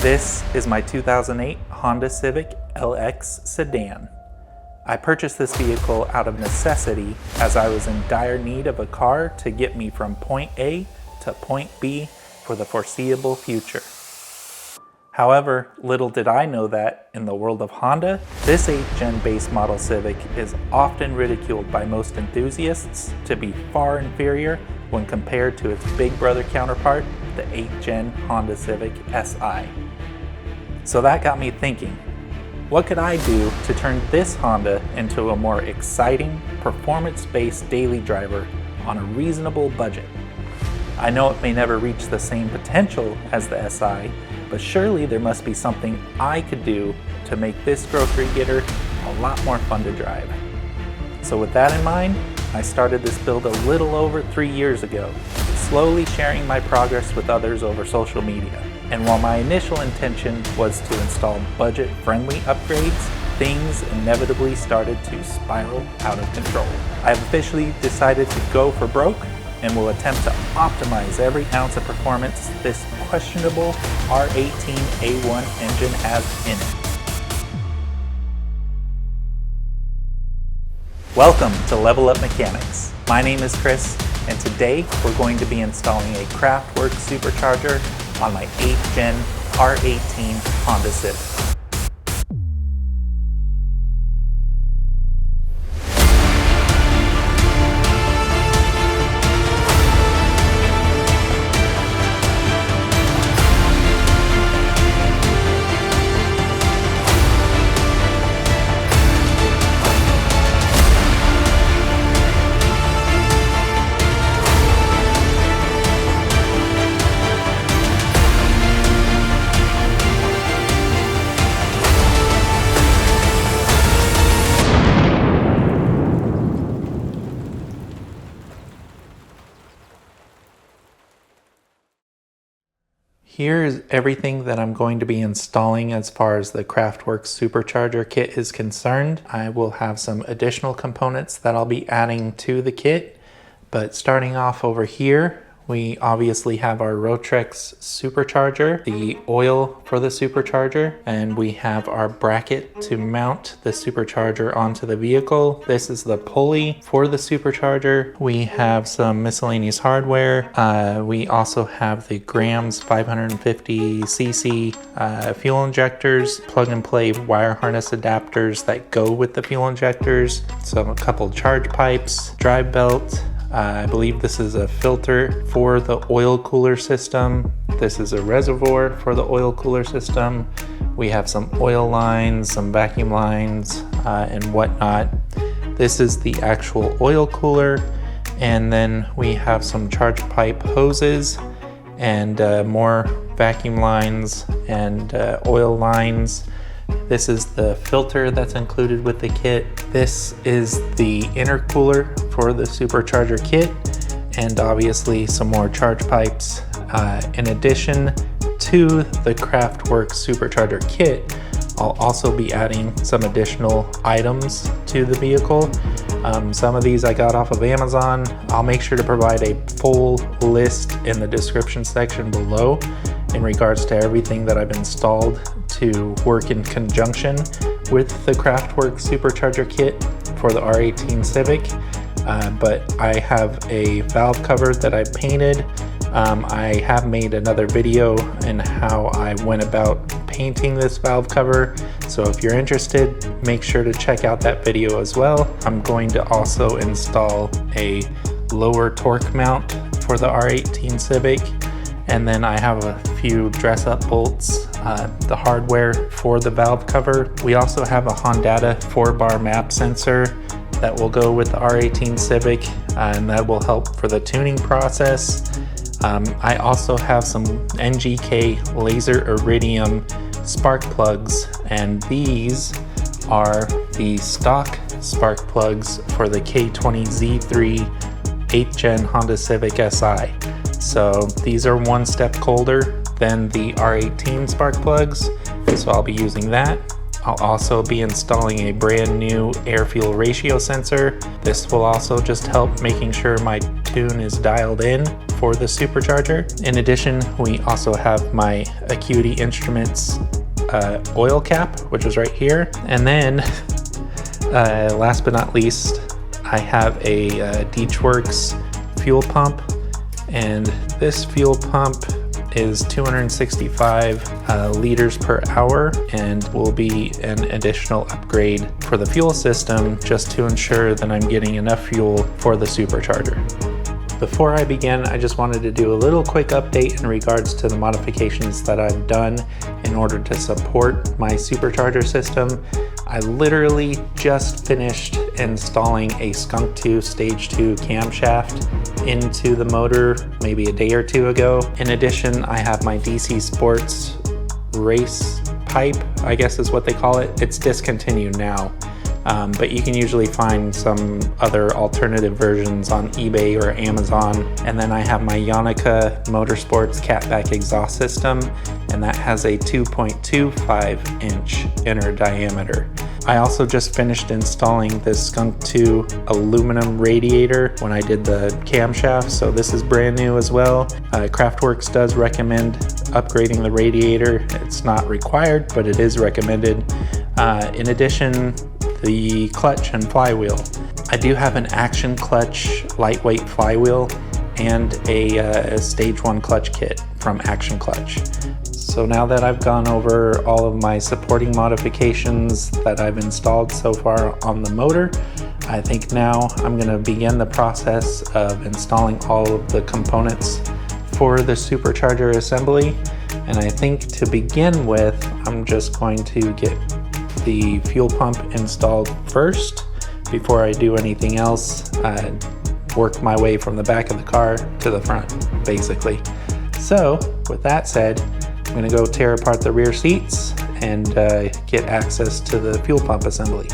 This is my 2008 Honda Civic LX sedan. I purchased this vehicle out of necessity as I was in dire need of a car to get me from point A to point B for the foreseeable future. However, little did I know that in the world of Honda, this 8th gen base model Civic is often ridiculed by most enthusiasts to be far inferior when compared to its big brother counterpart, the 8th gen Honda Civic Si. So that got me thinking, what could I do to turn this Honda into a more exciting, performance-based daily driver on a reasonable budget? I know it may never reach the same potential as the Si, but surely there must be something I could do to make this grocery getter a lot more fun to drive. So with that in mind, I started this build a little over 3 years ago, slowly sharing my progress with others over social media. And while my initial intention was to install budget-friendly upgrades, things inevitably started to spiral out of control. I have officially decided to go for broke and will attempt to optimize every ounce of performance this questionable R18A1 engine has in it. Welcome to Level Up Mechanics. My name is Chris, and today we're going to be installing a Kraftwerks Supercharger on my 8th gen R18 Honda Civic. Here is everything that I'm going to be installing as far as the Kraftwerks Supercharger kit is concerned. I will have some additional components that I'll be adding to the kit, but starting off over here, we obviously have our Rotrex supercharger, the oil for the supercharger, and we have our bracket to mount the supercharger onto the vehicle. This is the pulley for the supercharger. We have some miscellaneous hardware. We also have the Grams 550cc fuel injectors, plug and play wire harness adapters that go with the fuel injectors, a couple charge pipes, drive belt. I believe this is a filter for the oil cooler system. This is a reservoir for the oil cooler system. We have some oil lines, some vacuum lines, and whatnot. This is the actual oil cooler. And then we have some charge pipe hoses and more vacuum lines and oil lines. This is the filter that's included with the kit. This is the intercooler for the supercharger kit, and obviously some more charge pipes. In addition to the Kraftwerks Supercharger kit, I'll also be adding some additional items to the vehicle. Some of these I got off of Amazon. I'll make sure to provide a full list in the description section below in regards to everything that I've installed to work in conjunction with the Kraftwerks Supercharger kit for the R18 Civic. But I have a valve cover that I painted. I have made another video in how I went about painting this valve cover. So if you're interested, make sure to check out that video as well. I'm going to also install a lower torque mount for the R18 Civic. And then I have a few dress-up bolts, the hardware for the valve cover. We also have a Hondata 4-bar map sensor that will go with the R18 Civic, and that will help for the tuning process. I also have some NGK laser Iridium spark plugs, and these are the stock spark plugs for the K20Z3 8th gen Honda Civic Si. So these are one step colder than the R18 spark plugs, so I'll be using that. I'll also be installing a brand new air-fuel ratio sensor. This will also just help making sure my tune is dialed in for the supercharger. In addition, we also have my Acuity Instruments oil cap, which is right here. And then last but not least, I have a Deatschwerks fuel pump, and this fuel pump is 265 liters per hour and will be an additional upgrade for the fuel system just to ensure that I'm getting enough fuel for the supercharger. Before I begin, I just wanted to do a little quick update in regards to the modifications that I've done in order to support my supercharger system. I literally just finished installing a Skunk 2 Stage 2 camshaft into the motor maybe a day or two ago. In addition, I have my DC Sports race pipe, I guess is what they call it. It's discontinued now, but you can usually find some other alternative versions on eBay or Amazon. And then I have my Yonica Motorsports catback exhaust system, and that has a 2.25 inch inner diameter. I also just finished installing this Skunk 2 aluminum radiator when I did the camshaft, so this is brand new as well. Kraftwerks does recommend upgrading the radiator. It's not required, but it is recommended. In addition, the clutch and flywheel. I do have an action clutch lightweight flywheel and a stage 1 clutch kit from Action Clutch. So now that I've gone over all of my supporting modifications that I've installed so far on the motor, I think now I'm going to begin the process of installing all of the components for the supercharger assembly. And I think to begin with, I'm just going to get the fuel pump installed first before I do anything else. Work my way from the back of the car to the front, basically. So with that said, I'm gonna go tear apart the rear seats and get access to the fuel pump assembly.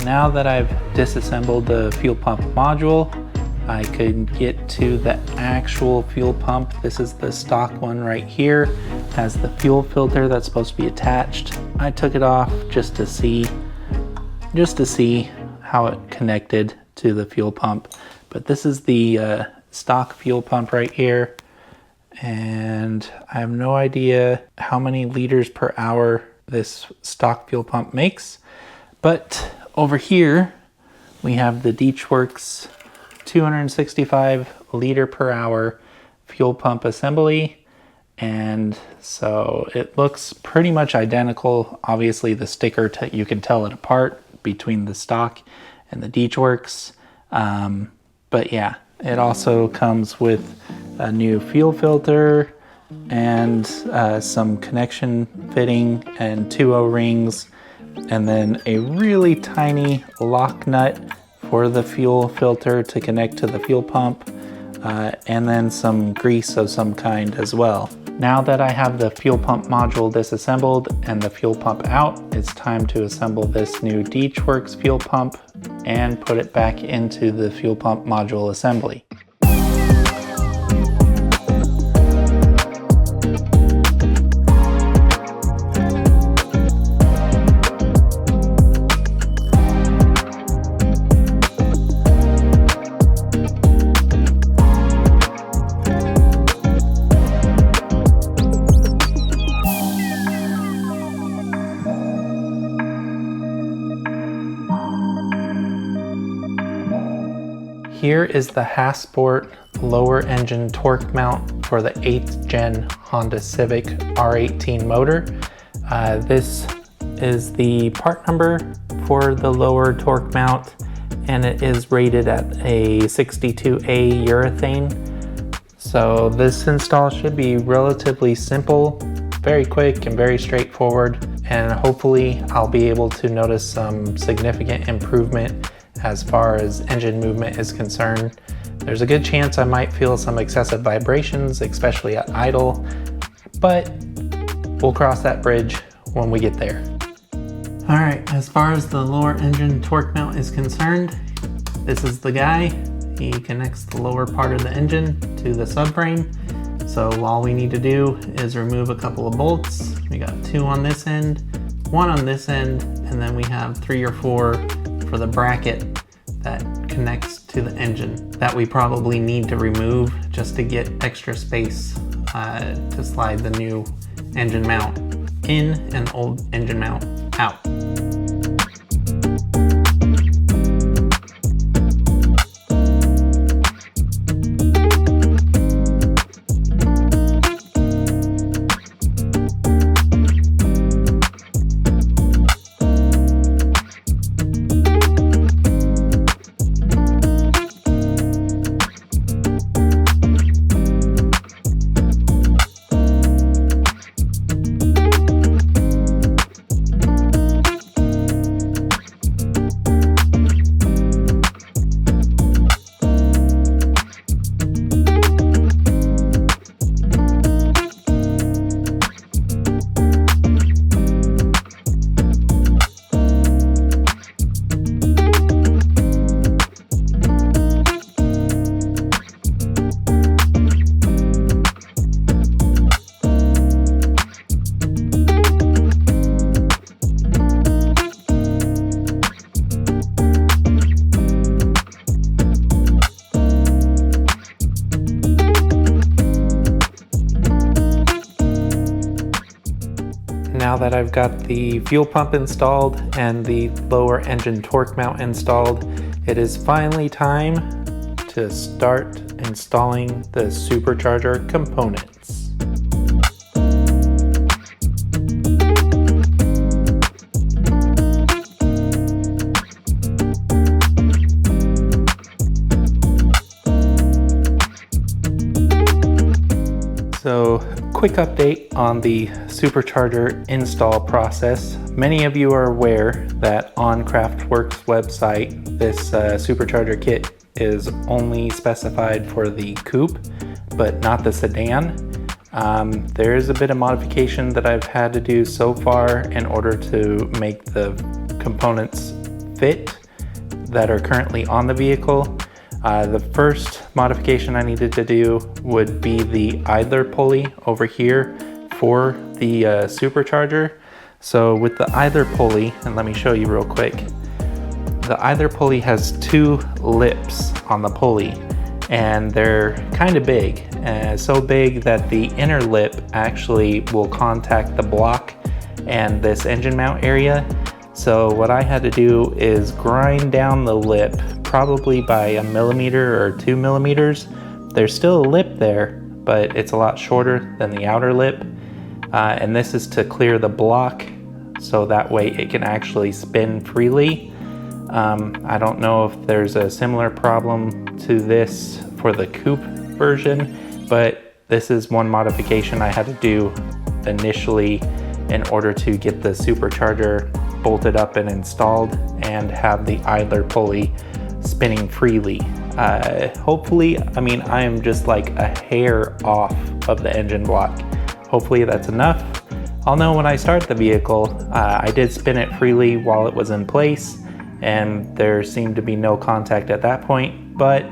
Now that I've disassembled the fuel pump module, I could get to the actual fuel pump. This is the stock one right here. It has the fuel filter that's supposed to be attached. I took it off just to see how it connected to the fuel pump. But this is the stock fuel pump right here. And I have no idea how many liters per hour this stock fuel pump makes. But over here, we have the Deatschwerks 265 liter per hour fuel pump assembly. And so it looks pretty much identical. Obviously the sticker, you can tell it apart between the stock and the Deatschwerks. But yeah, it also comes with a new fuel filter and some connection fitting and 2 O-rings, and then a really tiny lock nut for the fuel filter to connect to the fuel pump, and then some grease of some kind as well. Now that I have the fuel pump module disassembled and the fuel pump out, it's time to assemble this new Deatschwerks fuel pump and put it back into the fuel pump module assembly. Here is the Hasport lower engine torque mount for the 8th gen Honda Civic R18 motor. This is the part number for the lower torque mount, and it is rated at a 62A urethane. So this install should be relatively simple, very quick and very straightforward, and hopefully I'll be able to notice some significant improvement as far as engine movement is concerned. There's a good chance I might feel some excessive vibrations, especially at idle, but we'll cross that bridge when we get there. All right, as far as the lower engine torque mount is concerned, this is the guy. He connects the lower part of the engine to the subframe. So all we need to do is remove a couple of bolts. We got 2 on this end, 1 on this end, and then we have 3 or 4 for the bracket that connects to the engine that we probably need to remove just to get extra space to slide the new engine mount in and the old engine mount out. Now that I've got the fuel pump installed and the lower engine torque mount installed, it is finally time to start installing the supercharger components. So, quick update on the supercharger install process. Many of you are aware that on Kraftwerks website, this supercharger kit is only specified for the coupe, but not the sedan. There is a bit of modification that I've had to do so far in order to make the components fit that are currently on the vehicle. The first modification I needed to do would be the idler pulley over here for the supercharger. So with the idler pulley, and let me show you real quick, the idler pulley has 2 lips on the pulley, and they're kind of big, so big that the inner lip actually will contact the block and this engine mount area. So what I had to do is grind down the lip probably by 1 millimeter or 2 millimeters. There's still a lip there, but it's a lot shorter than the outer lip. And this is to clear the block so that way it can actually spin freely. I don't know if there's a similar problem to this for the coupe version, but this is one modification I had to do initially in order to get the supercharger bolted up and installed and have the idler pulley spinning freely. Hopefully, I mean, I am just like a hair off of the engine block. hopefully that's enough. I'll know when I start the vehicle. I did spin it freely while it was in place, and there seemed to be no contact at that point, but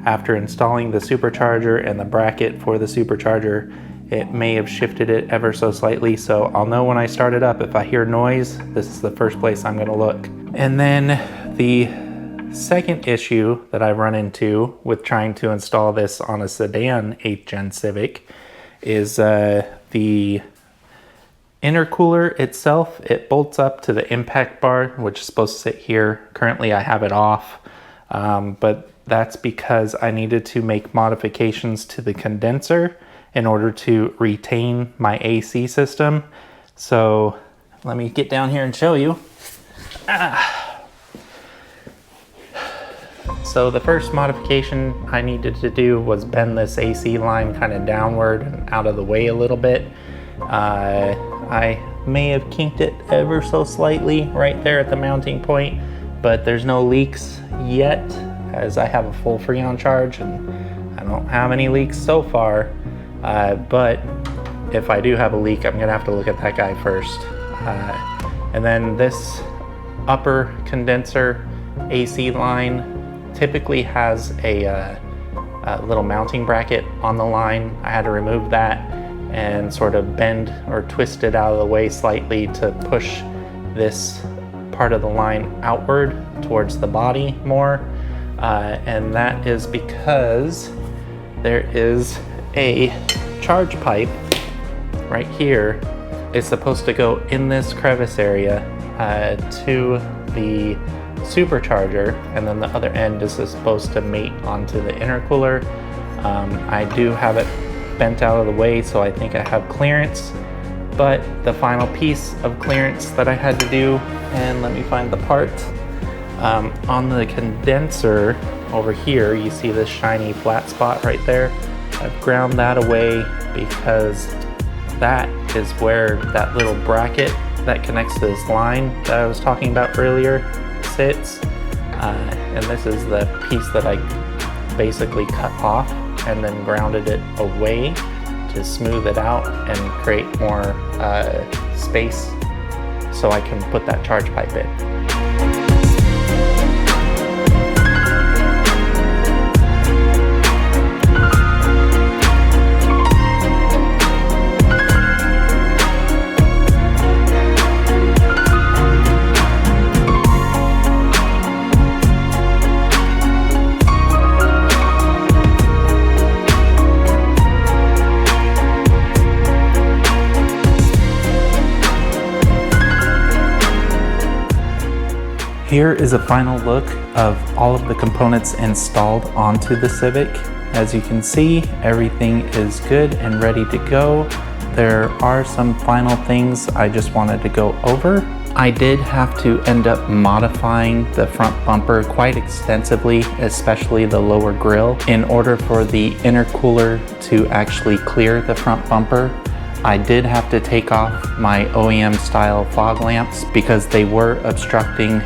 after installing the supercharger and the bracket for the supercharger, it may have shifted it ever so slightly, so I'll know when I start it up. If I hear noise, this is the first place I'm gonna look. And then the second issue that I've run into with trying to install this on a sedan 8th gen Civic is the intercooler itself. It bolts up to the impact bar, which is supposed to sit here. Currently I have it off, but that's because I needed to make modifications to the condenser in order to retain my AC system. So let me get down here and show you. So the first modification I needed to do was bend this AC line kind of downward and out of the way a little bit. I may have kinked it ever so slightly right there at the mounting point, but there's no leaks yet as I have a full Freon charge and I don't have any leaks so far. But if I do have a leak, I'm gonna have to look at that guy first. And then this upper condenser AC line typically has a little mounting bracket on the line. I had to remove that and sort of bend or twist it out of the way slightly to push this part of the line outward towards the body more. And that is because there is a charge pipe right here. It's supposed to go in this crevice area to the supercharger, and then the other end is supposed to mate onto the intercooler. I do have it bent out of the way, so I think I have clearance, but the final piece of clearance that I had to do, and let me find the part, on the condenser over here, you see this shiny flat spot right there. I've ground that away because that is where that little bracket that connects to this line that I was talking about earlier sits. And this is the piece that I basically cut off and then grounded it away to smooth it out and create more space so I can put that charge pipe in. Here is a final look of all of the components installed onto the Civic. As you can see, everything is good and ready to go. There are some final things I just wanted to go over. I did have to end up modifying the front bumper quite extensively, especially the lower grille, in order for the intercooler to actually clear the front bumper. I did have to take off my OEM style fog lamps because they were obstructing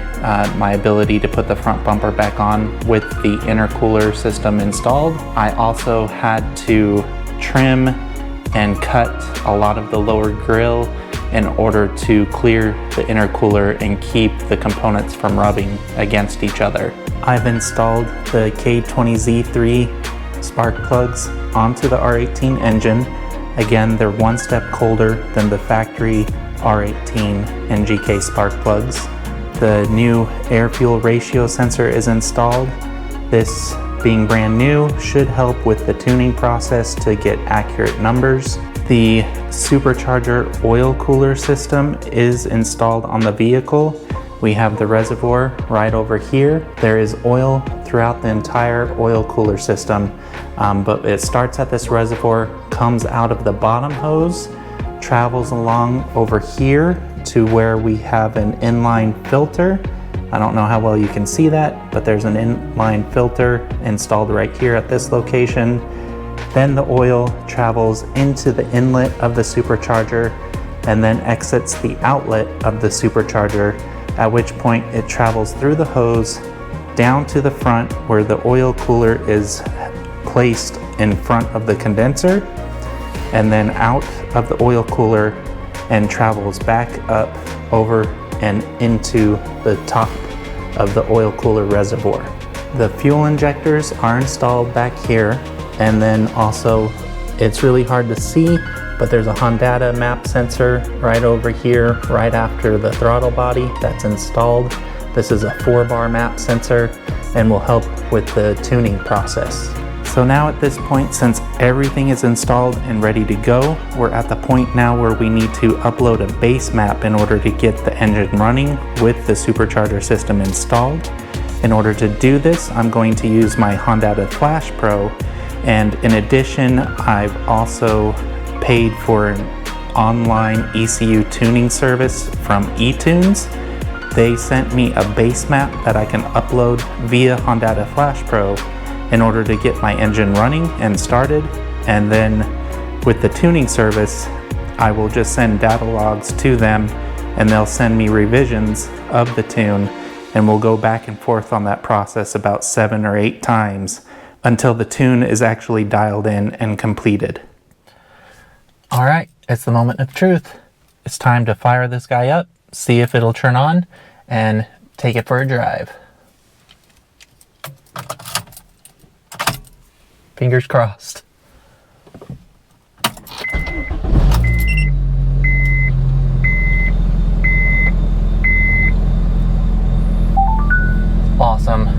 my ability to put the front bumper back on with the intercooler system installed. I also had to trim and cut a lot of the lower grille in order to clear the intercooler and keep the components from rubbing against each other. I've installed the K20Z3 spark plugs onto the R18 engine. Again, they're one step colder than the factory R18 NGK spark plugs. The new air-fuel ratio sensor is installed. This, being brand new, should help with the tuning process to get accurate numbers. The supercharger oil cooler system is installed on the vehicle. We have the reservoir right over here. There is oil throughout the entire oil cooler system, but it starts at this reservoir, comes out of the bottom hose, travels along over here to where we have an inline filter. I don't know how well you can see that, but there's an inline filter installed right here at this location. Then the oil travels into the inlet of the supercharger and then exits the outlet of the supercharger, at which point it travels through the hose down to the front where the oil cooler is placed in front of the condenser. and then out of the oil cooler and travels back up over and into the top of the oil cooler reservoir. The fuel injectors are installed back here, and then also it's really hard to see, but there's a Hondata map sensor right over here, right after the throttle body that's installed. This is a 4-bar map sensor and will help with the tuning process. So now at this point, since everything is installed and ready to go, we're at the point now where we need to upload a base map in order to get the engine running with the supercharger system installed. In order to do this, I'm going to use my Hondata Flash Pro, and in addition, I've also paid for an online ECU tuning service from e-tunez. They sent me a base map that I can upload via Hondata Flash Pro in order to get my engine running and started, and then with the tuning service I will just send data logs to them and they'll send me revisions of the tune, and we'll go back and forth on that process about 7 or 8 times until the tune is actually dialed in and completed. All right, it's the moment of truth. It's time to fire this guy up, see if it'll turn on, and take it for a drive. Fingers crossed. Awesome.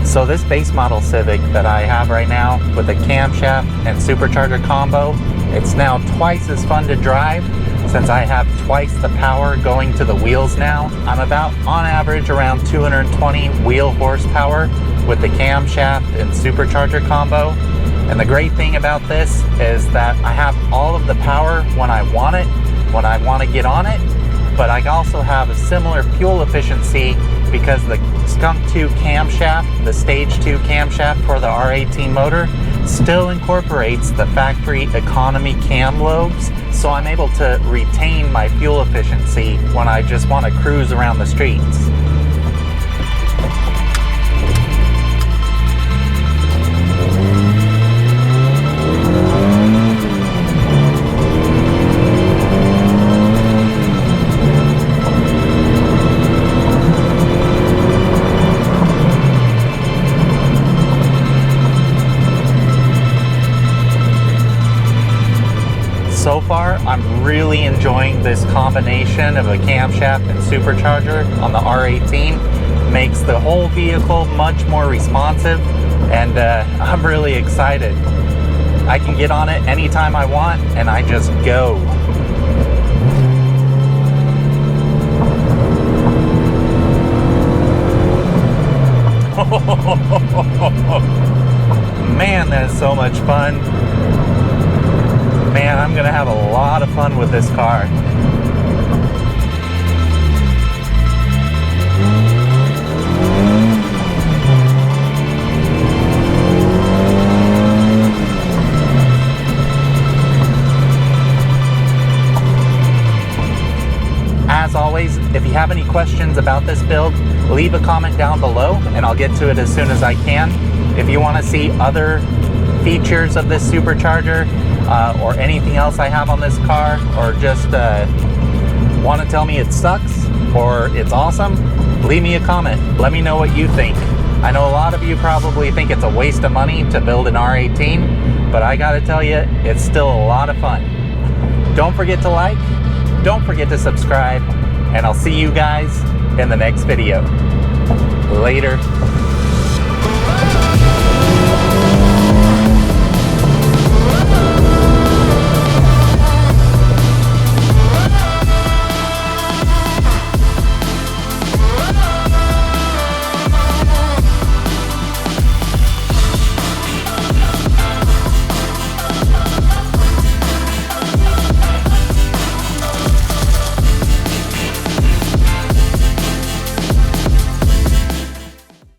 So this base model Civic that I have right now with the camshaft and supercharger combo, it's now twice as fun to drive since I have twice the power going to the wheels now. I'm about on average around 220 wheel horsepower with the camshaft and supercharger combo. And the great thing about this is that I have all of the power when I want it, when I want to get on it, but I also have a similar fuel efficiency because the Skunk 2 camshaft, the Stage 2 camshaft for the R18 motor, still incorporates the factory economy cam lobes, so I'm able to retain my fuel efficiency when I just want to cruise around the streets. So far, I'm really enjoying this combination of a camshaft and supercharger on the R18. Makes the whole vehicle much more responsive, and I'm really excited. I can get on it anytime I want, and I just go. Man, that's so much fun. Man, I'm gonna have a lot of fun with this car. As always, if you have any questions about this build, leave a comment down below and I'll get to it as soon as I can. If you want to see other features of this supercharger, or anything else I have on this car, or just want to tell me it sucks or it's awesome, leave me a comment. Let me know what you think. I know a lot of you probably think it's a waste of money to build an R18, but I gotta tell you, it's still a lot of fun. Don't forget to like, don't forget to subscribe, and I'll see you guys in the next video. Later.